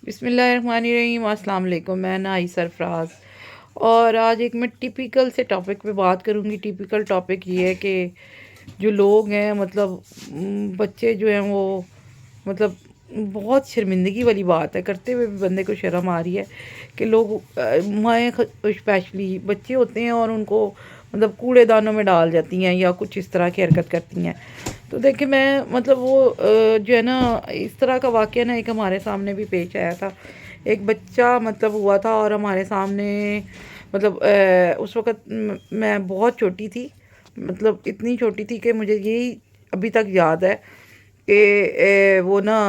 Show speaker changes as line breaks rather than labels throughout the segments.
بسم اللہ الرحمن الرحیم۔ السلام علیکم، میں نائی سرفراز، اور آج ایک میں ٹیپیکل سے ٹاپک پہ بات کروں گی۔ ٹیپیکل ٹاپک یہ ہے کہ جو لوگ ہیں مطلب بچے جو ہیں وہ مطلب بہت شرمندگی والی بات ہے، کرتے ہوئے بھی بندے کو شرم آ رہی ہے کہ لوگ مائیں اسپیشلی بچے ہوتے ہیں اور ان کو مطلب کوڑے دانوں میں ڈال جاتی ہیں یا کچھ اس طرح کی حرکت کرتی ہیں۔ تو دیکھیں میں مطلب وہ جو ہے نا اس طرح کا واقعہ نا ایک ہمارے سامنے بھی پیش آیا تھا۔ ایک بچہ مطلب ہوا تھا اور ہمارے سامنے مطلب اس وقت میں بہت چھوٹی تھی، مطلب اتنی چھوٹی تھی کہ مجھے یہی ابھی تک یاد ہے کہ وہ نا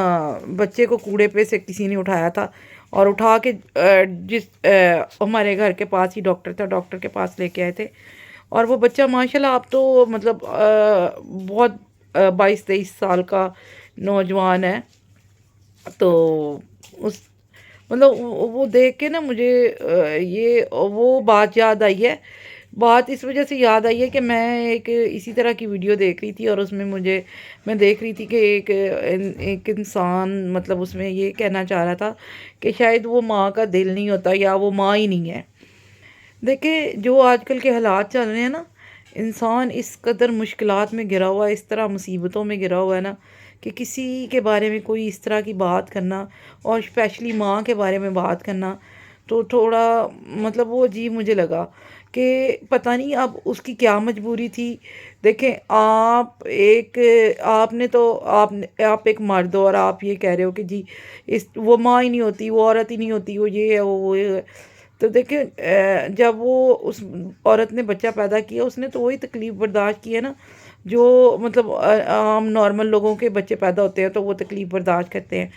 بچے کو کوڑے پہ سے کسی نے اٹھایا تھا اور اٹھا کے جس ہمارے گھر کے پاس ہی ڈاکٹر تھا، ڈاکٹر کے پاس لے کے آئے تھے۔ اور وہ بچہ ماشاءاللہ اب تو مطلب بہت 22-23 سال کا نوجوان ہے۔ تو اس مطلب وہ دیکھ کے نا مجھے یہ وہ بات یاد آئی ہے۔ بات اس وجہ سے یاد آئی ہے کہ میں ایک اسی طرح کی ویڈیو دیکھ رہی تھی اور اس میں میں دیکھ رہی تھی کہ ایک انسان مطلب اس میں یہ کہنا چاہ رہا تھا کہ شاید وہ ماں کا دل نہیں ہوتا یا وہ ماں ہی نہیں ہے۔ دیکھیں جو آج کل کے حالات چل رہے ہیں نا، انسان اس قدر مشکلات میں گرا ہوا ہے، اس طرح مصیبتوں میں گرا ہوا ہے نا کہ کسی کے بارے میں کوئی اس طرح کی بات کرنا اور اسپیشلی ماں کے بارے میں بات کرنا تو تھوڑا مطلب وہ عجیب مجھے لگا کہ پتہ نہیں اب اس کی کیا مجبوری تھی۔ دیکھیں آپ نے تو آپ ایک مرد ہو اور آپ یہ کہہ رہے ہو کہ جی وہ ماں ہی نہیں ہوتی، وہ عورت ہی نہیں ہوتی، وہ یہ ہے وہ یہ ہے۔ تو دیکھیں جب وہ اس عورت نے بچہ پیدا کیا اس نے تو وہی تکلیف برداشت کی ہے نا جو مطلب عام نارمل لوگوں کے بچے پیدا ہوتے ہیں تو وہ تکلیف برداشت کرتے ہیں۔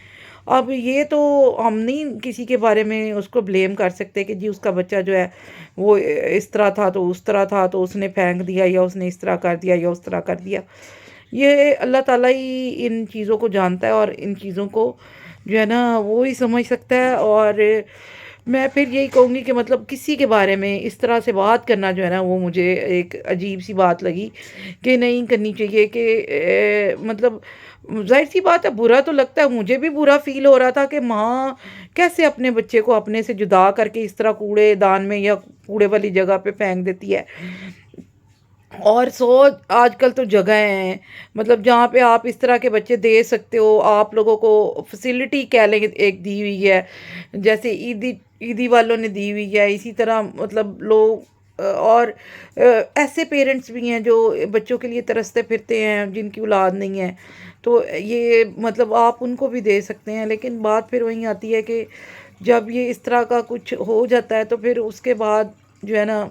اب یہ تو ہم نہیں کسی کے بارے میں اس کو بلیم کر سکتے کہ جی اس کا بچہ جو ہے وہ اس طرح تھا تو اس طرح تھا تو اس نے پھینک دیا یا اس نے اس طرح کر دیا یا اس طرح کر دیا۔ یہ اللہ تعالیٰ ہی ان چیزوں کو جانتا ہے اور ان چیزوں کو جو ہے نا وہ ہی سمجھ سکتا ہے۔ اور میں پھر یہی کہوں گی کہ مطلب کسی کے بارے میں اس طرح سے بات کرنا جو ہے نا وہ مجھے ایک عجیب سی بات لگی کہ نہیں کرنی چاہیے کہ مطلب ظاہر سی بات ہے برا تو لگتا ہے، مجھے بھی برا فیل ہو رہا تھا کہ ماں کیسے اپنے بچے کو اپنے سے جدا کر کے اس طرح کوڑے دان میں یا کوڑے والی جگہ پہ پھینک دیتی ہے۔ اور آج کل تو جگہیں ہیں مطلب جہاں پہ آپ اس طرح کے بچے دے سکتے ہو، آپ لوگوں کو فیسلٹی کہہ لیں ایک دی ہوئی ہے، جیسے عیدی والوں نے دی ہوئی ہے، اسی طرح مطلب لوگ اور ایسے پیرنٹس بھی ہیں جو بچوں کے لیے ترستے پھرتے ہیں جن کی اولاد نہیں ہے، تو یہ مطلب آپ ان کو بھی دے سکتے ہیں۔ لیکن بات پھر وہیں آتی ہے کہ جب یہ اس طرح کا کچھ ہو جاتا ہے تو پھر اس کے بعد جو ہے نا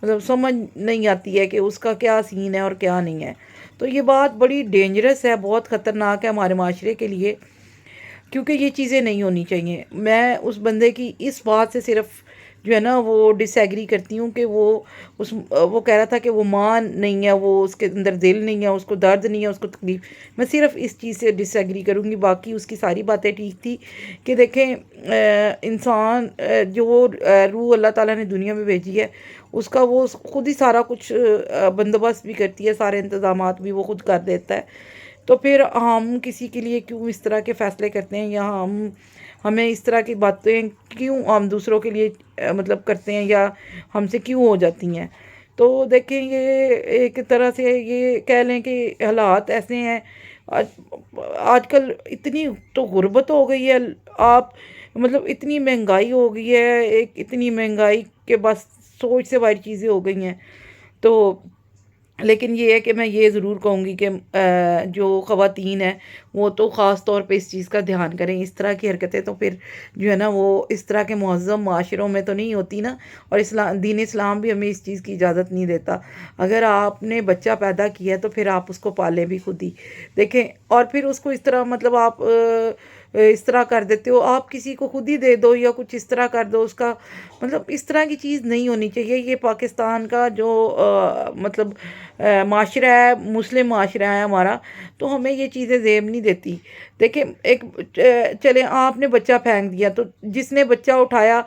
مطلب سمجھ نہیں آتی ہے کہ اس کا کیا سین ہے اور کیا نہیں ہے۔ تو یہ بات بڑی ڈینجرس ہے، بہت خطرناک ہے ہمارے معاشرے کے لیے، کیونکہ یہ چیزیں نہیں ہونی چاہیے۔ میں اس بندے کی اس بات سے صرف جو ہے نا وہ ڈس ایگری کرتی ہوں کہ وہ کہہ رہا تھا کہ وہ ماں نہیں ہے، وہ اس کے اندر دل نہیں ہے، اس کو درد نہیں ہے، اس کو تکلیف۔ میں صرف اس چیز سے ڈس ایگری کروں گی، باقی اس کی ساری باتیں ٹھیک تھی کہ دیکھیں انسان جو روح اللہ تعالیٰ نے دنیا میں بھیجی ہے اس کا وہ خود ہی سارا کچھ بندوبست بھی کرتی ہے، سارے انتظامات بھی وہ خود کر دیتا ہے۔ تو پھر ہم کسی کے لیے کیوں اس طرح کے فیصلے کرتے ہیں یا ہمیں اس طرح کی باتیں کیوں ہم دوسروں کے لیے مطلب کرتے ہیں یا ہم سے کیوں ہو جاتی ہیں۔ تو دیکھیں یہ ایک طرح سے یہ کہہ لیں کہ حالات ایسے ہیں آج کل اتنی تو غربت ہو گئی ہے، آپ مطلب اتنی مہنگائی ہو گئی ہے، اتنی مہنگائی کہ بس سوچ سے باہر چیزیں ہو گئی ہیں۔ تو لیکن یہ ہے کہ میں یہ ضرور کہوں گی کہ جو خواتین ہیں وہ تو خاص طور پہ اس چیز کا دھیان کریں۔ اس طرح کی حرکتیں تو پھر جو ہے نا وہ اس طرح کے مہذب معاشروں میں تو نہیں ہوتی نا، اور دین اسلام بھی ہمیں اس چیز کی اجازت نہیں دیتا۔ اگر آپ نے بچہ پیدا کیا ہے تو پھر آپ اس کو پالیں بھی خود ہی، دیکھیں، اور پھر اس کو اس طرح مطلب آپ اس طرح کر دیتے ہو، آپ کسی کو خود ہی دے دو یا کچھ اس طرح کر دو، اس کا مطلب اس طرح کی چیز نہیں ہونی چاہیے۔ یہ پاکستان کا جو مطلب معاشرہ ہے، مسلم معاشرہ ہے ہمارا، تو ہمیں یہ چیزیں زیب نہیں دیتی۔ دیکھیں چلیں آپ نے بچہ پھینک دیا تو جس نے بچہ اٹھایا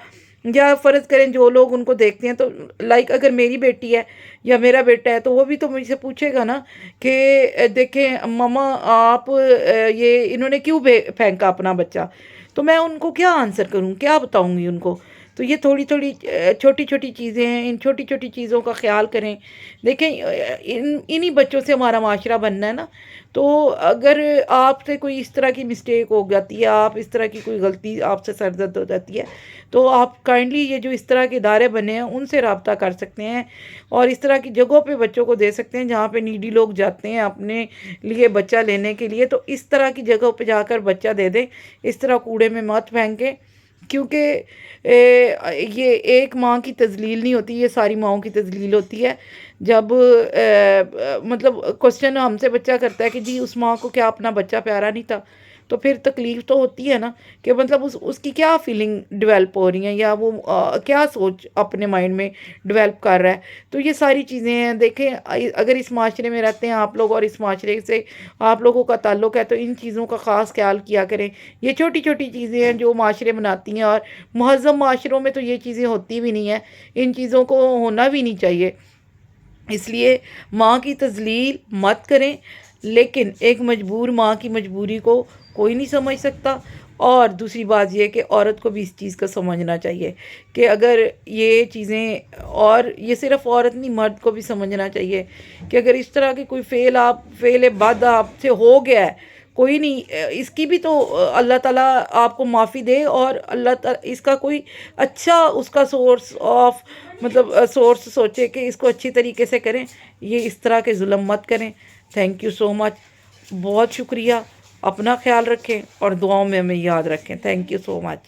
یا فرض کریں جو لوگ ان کو دیکھتے ہیں تو لائک اگر میری بیٹی ہے یا میرا بیٹا ہے تو وہ بھی تو مجھ سے پوچھے گا نا کہ دیکھیں ماما آپ یہ انہوں نے کیوں پھینکا اپنا بچہ، تو میں ان کو کیا آنسر کروں، کیا بتاؤں گی ان کو؟ تو یہ تھوڑی تھوڑی چھوٹی چھوٹی چیزیں ہیں، ان چھوٹی چھوٹی چیزوں کا خیال کریں۔ دیکھیں انہی بچوں سے ہمارا معاشرہ بننا ہے نا، تو اگر آپ سے کوئی اس طرح کی مسٹیک ہو جاتی ہے، آپ اس طرح کی کوئی غلطی آپ سے سرزد ہو جاتی ہے، تو آپ کائنڈلی یہ جو اس طرح کے ادارے بنے ہیں ان سے رابطہ کر سکتے ہیں، اور اس طرح کی جگہوں پہ بچوں کو دے سکتے ہیں جہاں پہ نیڈی لوگ جاتے ہیں اپنے لیے بچہ لینے کے لیے، تو اس طرح کی جگہوں پہ جا کر بچہ دے دیں، اس طرح کوڑے میں مت پھینکیں، کیونکہ یہ ایک ماں کی تذلیل نہیں ہوتی، یہ ساری ماؤں کی تذلیل ہوتی ہے۔ جب مطلب کوسچن ہم سے بچہ کرتا ہے کہ جی اس ماں کو کیا اپنا بچہ پیارا نہیں تھا، تو پھر تکلیف تو ہوتی ہے نا، کہ مطلب اس کی کیا فیلنگ ڈیولپ ہو رہی ہیں، یا وہ کیا سوچ اپنے مائنڈ میں ڈیولپ کر رہا ہے۔ تو یہ ساری چیزیں ہیں، دیکھیں اگر اس معاشرے میں رہتے ہیں آپ لوگ اور اس معاشرے سے آپ لوگوں کا تعلق ہے تو ان چیزوں کا خاص خیال کیا کریں۔ یہ چھوٹی چھوٹی چیزیں ہیں جو معاشرے بناتی ہیں، اور مہذب معاشروں میں تو یہ چیزیں ہوتی بھی نہیں ہیں، ان چیزوں کو ہونا بھی نہیں چاہیے۔ اس لیے ماں کی تذلیل مت کریں، لیکن ایک مجبور ماں کی مجبوری کو کوئی نہیں سمجھ سکتا۔ اور دوسری بات یہ کہ عورت کو بھی اس چیز کا سمجھنا چاہیے کہ اگر یہ چیزیں، اور یہ صرف عورت نہیں مرد کو بھی سمجھنا چاہیے کہ اگر اس طرح کی کوئی فعل بد آپ سے ہو گیا ہے، کوئی نہیں، اس کی بھی تو اللہ تعالیٰ آپ کو معافی دے، اور اللہ تعالیٰ اس کا کوئی اچھا اس کا سورس آف مطلب سورس سوچے کہ اس کو اچھی طریقے سے کریں، یہ اس طرح کے ظلم مت کریں۔ تھینک یو سو مچ، بہت شکریہ، اپنا خیال رکھیں اور دعاؤں میں ہمیں یاد رکھیں۔ Thank you so much.